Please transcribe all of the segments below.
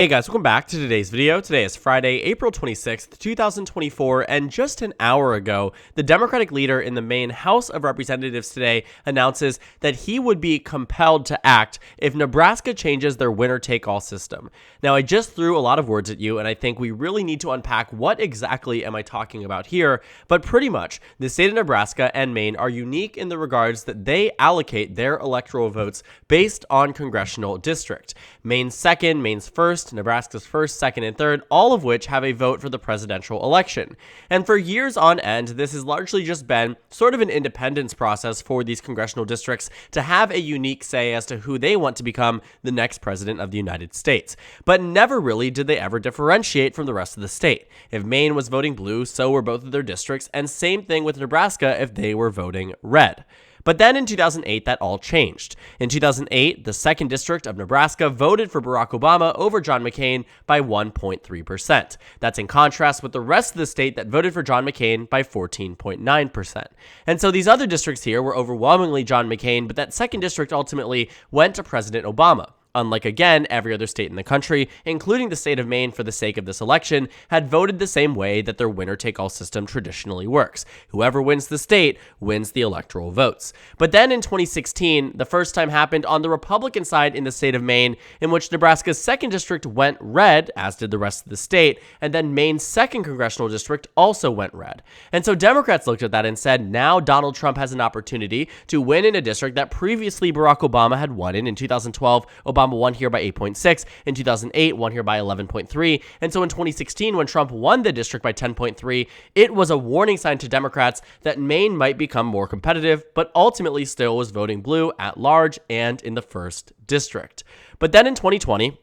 Hey guys, welcome back to today's video. Today is Friday, April 26th, 2024, and just an hour ago, the Democratic leader in the Maine House of Representatives today announces that he would be compelled to act if Nebraska changes their winner-take-all system. Now, I just threw a lot of words at you, and I think we really need to unpack what exactly am I talking about here, but pretty much, the state of Nebraska and Maine are unique in the regards that they allocate their electoral votes based on congressional district. Maine's second, Maine's first, Nebraska's first, second, and third, all of which have a vote for the presidential election. And for years on end, this has largely just been sort of an independence process for these congressional districts to have a unique say as to who they want to become the next president of the United States. But never really did they ever differentiate from the rest of the state. If Maine was voting blue, so were both of their districts, and same thing with Nebraska if they were voting red. But then in 2008, that all changed. In 2008, the 2nd District of Nebraska voted for Barack Obama over John McCain by 1.3%. That's in contrast with the rest of the state that voted for John McCain by 14.9%. And so these other districts here were overwhelmingly John McCain, but that 2nd District ultimately went to President Obama. Unlike, again, every other state in the country, including the state of Maine for the sake of this election, had voted the same way that their winner-take-all system traditionally works. Whoever wins the state wins the electoral votes. But then in 2016, the first time happened on the Republican side in the state of Maine, in which Nebraska's 2nd district went red, as did the rest of the state, and then Maine's 2nd congressional district also went red. And so Democrats looked at that and said, now Donald Trump has an opportunity to win in a district that previously Barack Obama had won in 2012, Obama won here by 8.6. In 2008, won here by 11.3. And so in 2016, when Trump won the district by 10.3, it was a warning sign to Democrats that Maine might become more competitive, but ultimately still was voting blue at large and in the 1st district. But then in 2020,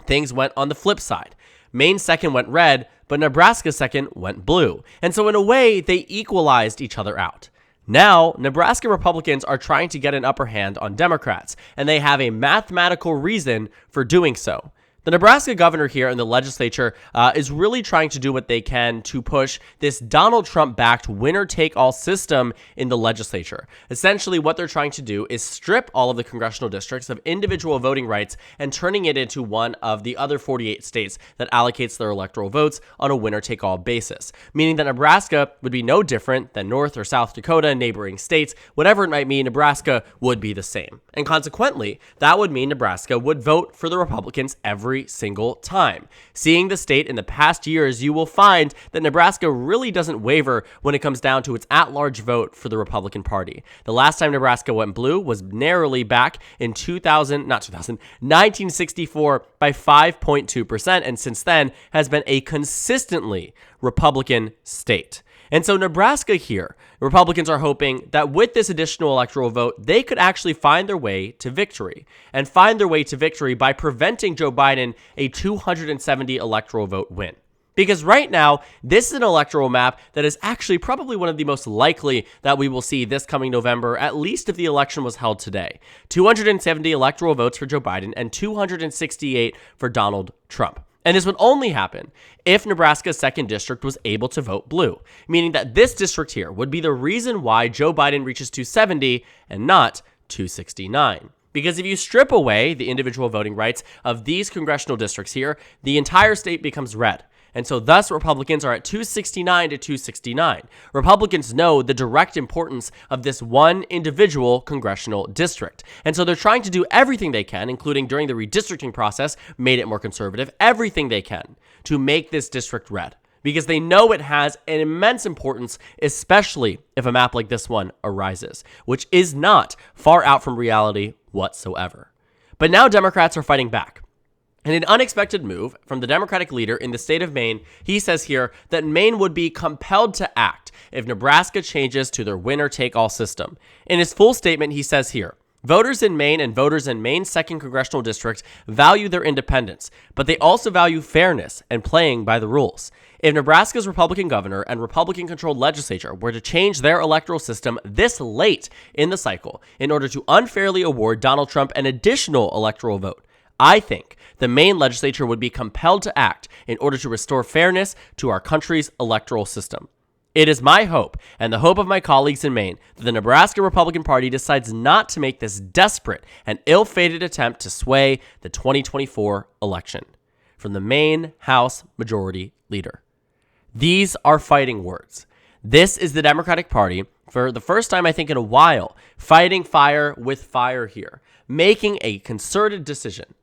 things went on the flip side. Maine's 2nd went red, but Nebraska's 2nd went blue. And so in a way, they equalized each other out. Now, Nebraska Republicans are trying to get an upper hand on Democrats, and they have a mathematical reason for doing so. The Nebraska governor here in the legislature is really trying to do what they can to push this Donald Trump-backed winner-take-all system in the legislature. Essentially, what they're trying to do is strip all of the congressional districts of individual voting rights and turning it into one of the other 48 states that allocates their electoral votes on a winner-take-all basis, meaning that Nebraska would be no different than North or South Dakota, neighboring states. Whatever it might mean, Nebraska would be the same. And consequently, that would mean Nebraska would vote for the Republicans every single time. Seeing the state in the past years, you will find that Nebraska really doesn't waver when it comes down to its at-large vote for the Republican Party. The last time Nebraska went blue was narrowly back in 1964 by 5.2%, and since then has been a consistently Republican state. And so Nebraska here, Republicans are hoping that with this additional electoral vote, they could actually find their way to victory, and find their way to victory by preventing Joe Biden a 270 electoral vote win. Because right now, this is an electoral map that is actually probably one of the most likely that we will see this coming November, at least if the election was held today. 270 electoral votes for Joe Biden and 268 for Donald Trump. And this would only happen if Nebraska's 2nd district was able to vote blue, meaning that this district here would be the reason why Joe Biden reaches 270 and not 269. Because if you strip away the individual voting rights of these congressional districts here, the entire state becomes red. And so thus Republicans are at 269 to 269. Republicans know the direct importance of this one individual congressional district. And so they're trying to do everything they can, including during the redistricting process, made it more conservative, everything they can to make this district red. Because they know it has an immense importance, especially if a map like this one arises, which is not far out from reality whatsoever. But now Democrats are fighting back. In an unexpected move from the Democratic leader in the state of Maine, he says here that Maine would be compelled to act if Nebraska changes to their winner-take-all system. In his full statement, he says here, voters in Maine and voters in Maine's 2nd congressional district value their independence, but they also value fairness and playing by the rules. If Nebraska's Republican governor and Republican-controlled legislature were to change their electoral system this late in the cycle in order to unfairly award Donald Trump an additional electoral vote, I think the Maine legislature would be compelled to act in order to restore fairness to our country's electoral system. It is my hope, and the hope of my colleagues in Maine, that the Nebraska Republican Party decides not to make this desperate and ill-fated attempt to sway the 2024 election. from the Maine House Majority Leader. These are fighting words. This is the Democratic Party, for the first time I think in a while, fighting fire with fire here, making a concerted decision,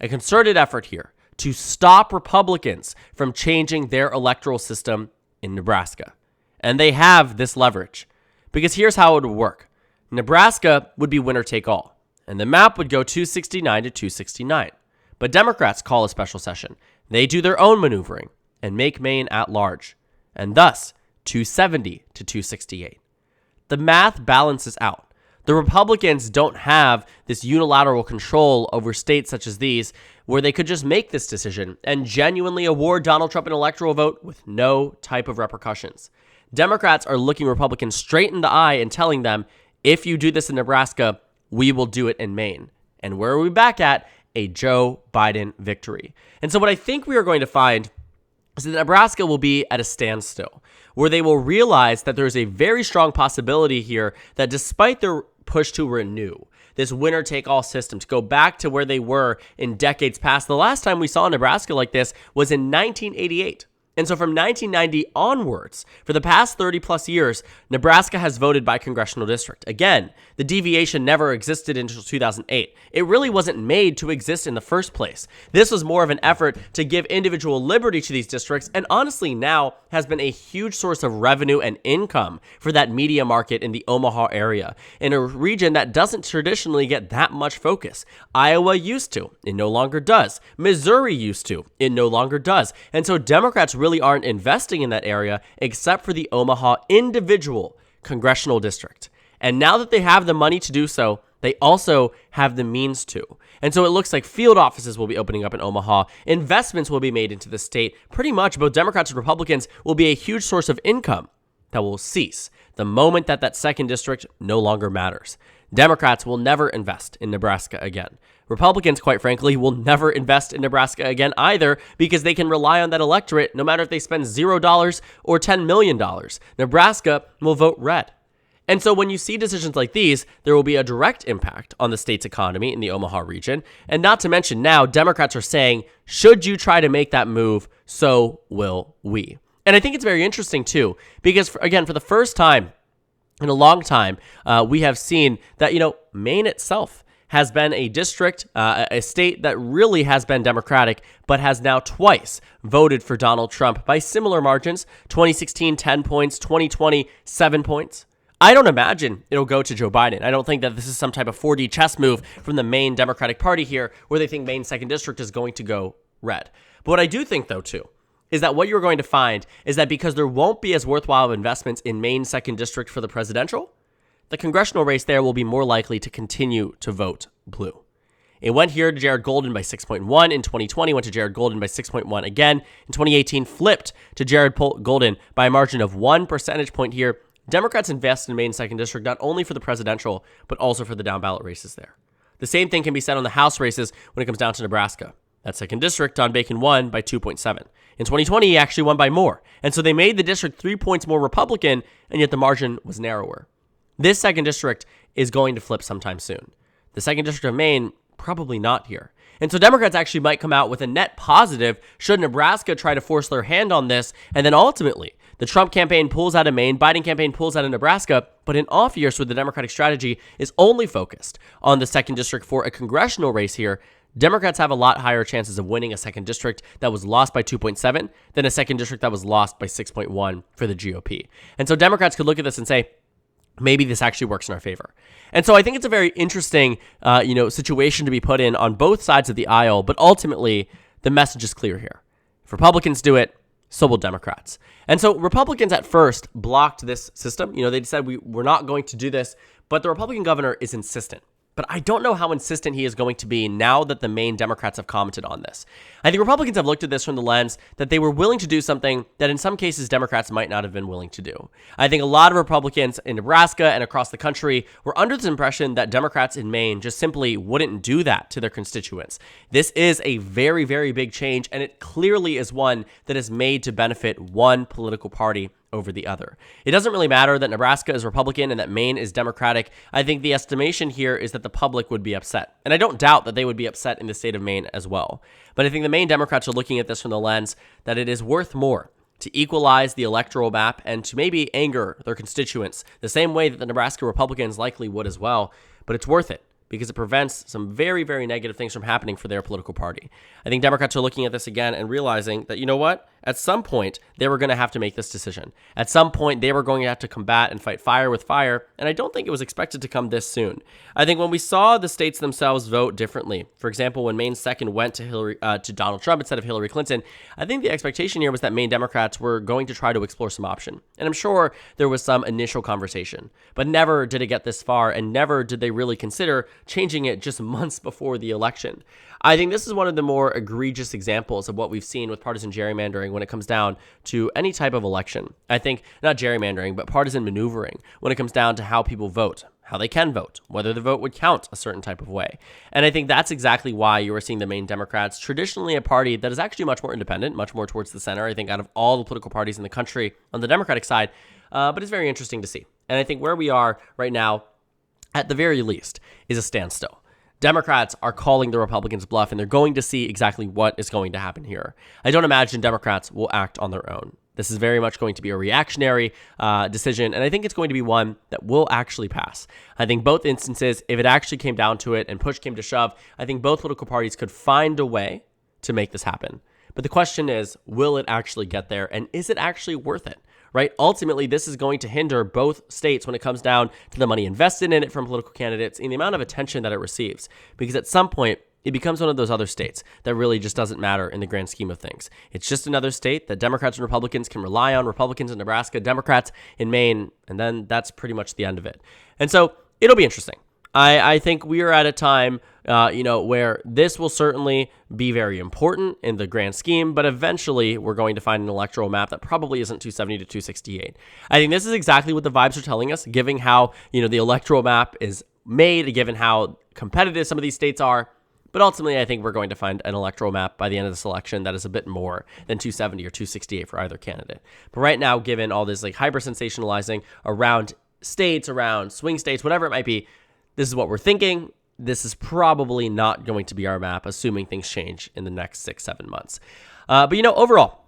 a concerted effort here to stop Republicans from changing their electoral system in Nebraska. And they have this leverage, because here's how it would work. Nebraska would be winner take all, and the map would go 269 to 269. But Democrats call a special session. They do their own maneuvering and make Maine at large, and thus 270 to 268. The math balances out. The Republicans don't have this unilateral control over states such as these where they could just make this decision and genuinely award Donald Trump an electoral vote with no type of repercussions. Democrats are looking Republicans straight in the eye and telling them, if you do this in Nebraska, we will do it in Maine. And where are we back at? A Joe Biden victory. And so what I think we are going to find is that Nebraska will be at a standstill, where they will realize that there is a very strong possibility here that despite their push to renew this winner-take-all system, to go back to where they were in decades past, the last time we saw Nebraska like this was in 1988. And so from 1990 onwards, for the past 30 plus years, Nebraska has voted by congressional district. Again, the deviation never existed until 2008. It really wasn't made to exist in the first place. This was more of an effort to give individual liberty to these districts, and honestly now has been a huge source of revenue and income for that media market in the Omaha area, in a region that doesn't traditionally get that much focus. Iowa used to, it no longer does. Missouri used to, it no longer does. And so Democrats really aren't investing in that area except for the Omaha individual congressional district. And now that they have the money to do so, they also have the means to. And so it looks like field offices will be opening up in Omaha. Investments will be made into the state. Pretty much both Democrats and Republicans will be a huge source of income that will cease the moment that that second district no longer matters. Democrats will never invest in Nebraska again. Republicans, quite frankly, will never invest in Nebraska again either, because they can rely on that electorate no matter if they spend $0 or $10 million. Nebraska will vote red. And so when you see decisions like these, there will be a direct impact on the state's economy in the Omaha region. And not to mention now, Democrats are saying, should you try to make that move, so will we. And I think it's very interesting too, because again, for the first time in a long time, we have seen that, Maine itself has been a district, a state that really has been Democratic, but has now twice voted for Donald Trump by similar margins. 2016, 10 points, 2020, 7 points. I don't imagine it'll go to Joe Biden. I don't think that this is some type of 4D chess move from the Maine Democratic Party here, where they think Maine's 2nd District is going to go red. But what I do think, though, too, is that what you're going to find is that because there won't be as worthwhile investments in Maine's 2nd District for the presidential, the congressional race there will be more likely to continue to vote blue. It went here to Jared Golden by 6.1. In 2020, went to Jared Golden by 6.1 again. In 2018, flipped to Jared Golden by a margin of 1 percentage point here. Democrats invest in Maine's 2nd District not only for the presidential, but also for the down-ballot races there. The same thing can be said on the House races when it comes down to Nebraska. That 2nd District, Don Bacon won by 2.7. In 2020, he actually won by more. And so they made the district 3 points more Republican, and yet the margin was narrower. This 2nd District is going to flip sometime soon. The 2nd District of Maine, probably not here. And so Democrats actually might come out with a net positive should Nebraska try to force their hand on this, and then ultimately the Trump campaign pulls out of Maine, Biden campaign pulls out of Nebraska, but in off years where the Democratic strategy is only focused on the 2nd District for a congressional race here, Democrats have a lot higher chances of winning a 2nd District that was lost by 2.7 than a 2nd District that was lost by 6.1 for the GOP. And so Democrats could look at this and say, maybe this actually works in our favor. And so I think it's a very interesting, situation to be put in on both sides of the aisle, but ultimately the message is clear here. If Republicans do it, so will Democrats. And so Republicans at first blocked this system. They said we're not going to do this, but the Republican governor is insistent. But I don't know how insistent he is going to be now that the Maine Democrats have commented on this. I think Republicans have looked at this from the lens that they were willing to do something that in some cases Democrats might not have been willing to do. I think a lot of Republicans in Nebraska and across the country were under this impression that Democrats in Maine just simply wouldn't do that to their constituents. This is a very, very big change, and it clearly is one that is made to benefit one political party over the other. It doesn't really matter that Nebraska is Republican and that Maine is Democratic. I think the estimation here is that the public would be upset. And I don't doubt that they would be upset in the state of Maine as well. But I think the Maine Democrats are looking at this from the lens that it is worth more to equalize the electoral map and to maybe anger their constituents the same way that the Nebraska Republicans likely would as well. But it's worth it, because it prevents some very, very negative things from happening for their political party. I think Democrats are looking at this again and realizing that, you know what? At some point, they were going to have to make this decision. At some point, they were going to have to combat and fight fire with fire, and I don't think it was expected to come this soon. I think when we saw the states themselves vote differently, for example, when Maine's second went to Donald Trump instead of Hillary Clinton, I think the expectation here was that Maine Democrats were going to try to explore some option. And I'm sure there was some initial conversation, but never did it get this far, and never did they really consider changing it just months before the election. I think this is one of the more egregious examples of what we've seen with partisan gerrymandering when it comes down to any type of election. I think not gerrymandering, but partisan maneuvering when it comes down to how people vote, how they can vote, whether the vote would count a certain type of way. And I think that's exactly why you are seeing the Maine Democrats, traditionally a party that is actually much more independent, much more towards the center, I think, out of all the political parties in the country on the Democratic side. But it's very interesting to see. And I think where we are right now, at the very least, is a standstill. Democrats are calling the Republicans bluff, and they're going to see exactly what is going to happen here. I don't imagine Democrats will act on their own. This is very much going to be a reactionary decision, and I think it's going to be one that will actually pass. I think both instances, if it actually came down to it and push came to shove, I think both political parties could find a way to make this happen. But the question is, will it actually get there, and is it actually worth it? Right? Ultimately, this is going to hinder both states when it comes down to the money invested in it from political candidates and the amount of attention that it receives. Because at some point, it becomes one of those other states that really just doesn't matter in the grand scheme of things. It's just another state that Democrats and Republicans can rely on. Republicans in Nebraska, Democrats in Maine, and then that's pretty much the end of it. And so it'll be interesting. I think we are at a time, where this will certainly be very important in the grand scheme, but eventually we're going to find an electoral map that probably isn't 270 to 268. I think this is exactly what the vibes are telling us, given how, the electoral map is made, given how competitive some of these states are. But ultimately, I think we're going to find an electoral map by the end of this election that is a bit more than 270 or 268 for either candidate. But right now, given all this hyper sensationalizing around states, around swing states, whatever it might be, this is what we're thinking. This is probably not going to be our map, assuming things change in the next 6-7 months. But overall,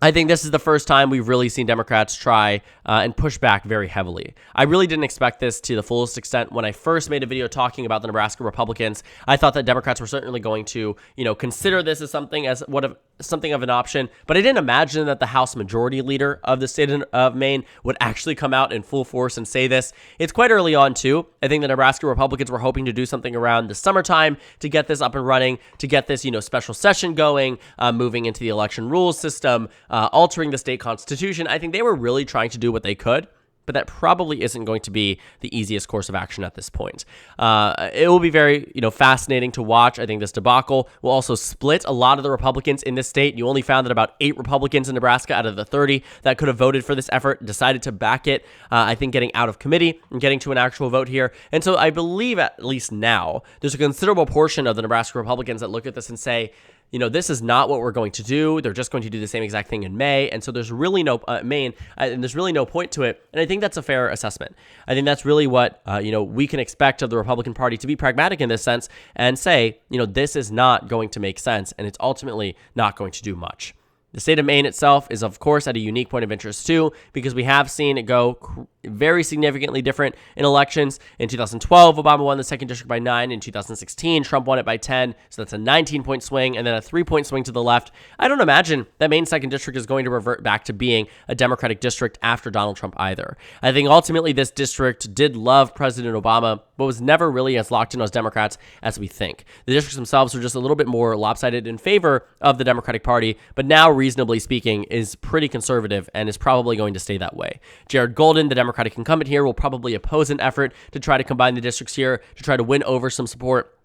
I think this is the first time we've really seen Democrats try and push back very heavily. I really didn't expect this to the fullest extent. When I first made a video talking about the Nebraska Republicans, I thought that Democrats were certainly going to, consider this as something of an option. But I didn't imagine that the House Majority Leader of the state of Maine would actually come out in full force and say this. It's quite early on, too. I think the Nebraska Republicans were hoping to do something around the summertime to get this up and running, to get this, special session going, moving into the election rules system, altering the state constitution. I think they were really trying to do what they could, but that probably isn't going to be the easiest course of action at this point. It will be very, fascinating to watch. I think this debacle will also split a lot of the Republicans in this state. You only found that about 8 Republicans in Nebraska out of the 30 that could have voted for this effort decided to back it. I think getting out of committee and getting to an actual vote here. And so I believe at least now there's a considerable portion of the Nebraska Republicans that look at this and say, this is not what we're going to do. They're just going to do the same exact thing in May. And so there's really no Maine, and there's really no point to it. And I think that's a fair assessment. I think that's really what, we can expect of the Republican Party, to be pragmatic in this sense and say, this is not going to make sense. And it's ultimately not going to do much. The state of Maine itself is, of course, at a unique point of interest, too, because we have seen it go very significantly different in elections. In 2012, Obama won the 2nd district by 9. In 2016, Trump won it by 10. So that's a 19-point swing and then a 3-point swing to the left. I don't imagine that Maine's 2nd district is going to revert back to being a Democratic district after Donald Trump either. I think ultimately this district did love President Obama, but was never really as locked in as Democrats as we think. The districts themselves were just a little bit more lopsided in favor of the Democratic Party, but now, reasonably speaking, is pretty conservative and is probably going to stay that way. Jared Golden, the Democratic incumbent here, will probably oppose an effort to try to combine the districts here to try to win over some support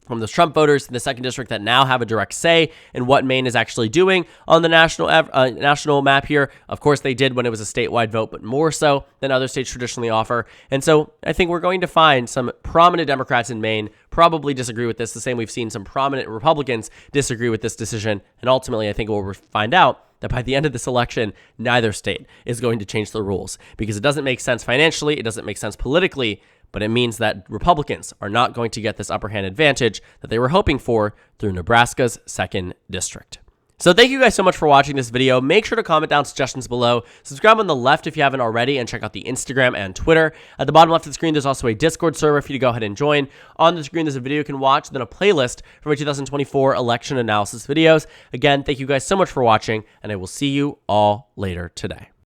from those Trump voters in the 2nd District that now have a direct say in what Maine is actually doing on the national map here. Of course, they did when it was a statewide vote, but more so than other states traditionally offer. And so I think we're going to find some prominent Democrats in Maine probably disagree with this, the same we've seen some prominent Republicans disagree with this decision. And ultimately, I think we'll find out that by the end of this election, neither state is going to change the rules because it doesn't make sense financially, it doesn't make sense politically, but it means that Republicans are not going to get this upper hand advantage that they were hoping for through Nebraska's 2nd District. So thank you guys so much for watching this video. Make sure to comment down suggestions below. Subscribe on the left if you haven't already, and check out the Instagram and Twitter. At the bottom left of the screen, there's also a Discord server for you to go ahead and join. On the screen, there's a video you can watch, then a playlist for my 2024 election analysis videos. Again, thank you guys so much for watching, and I will see you all later today.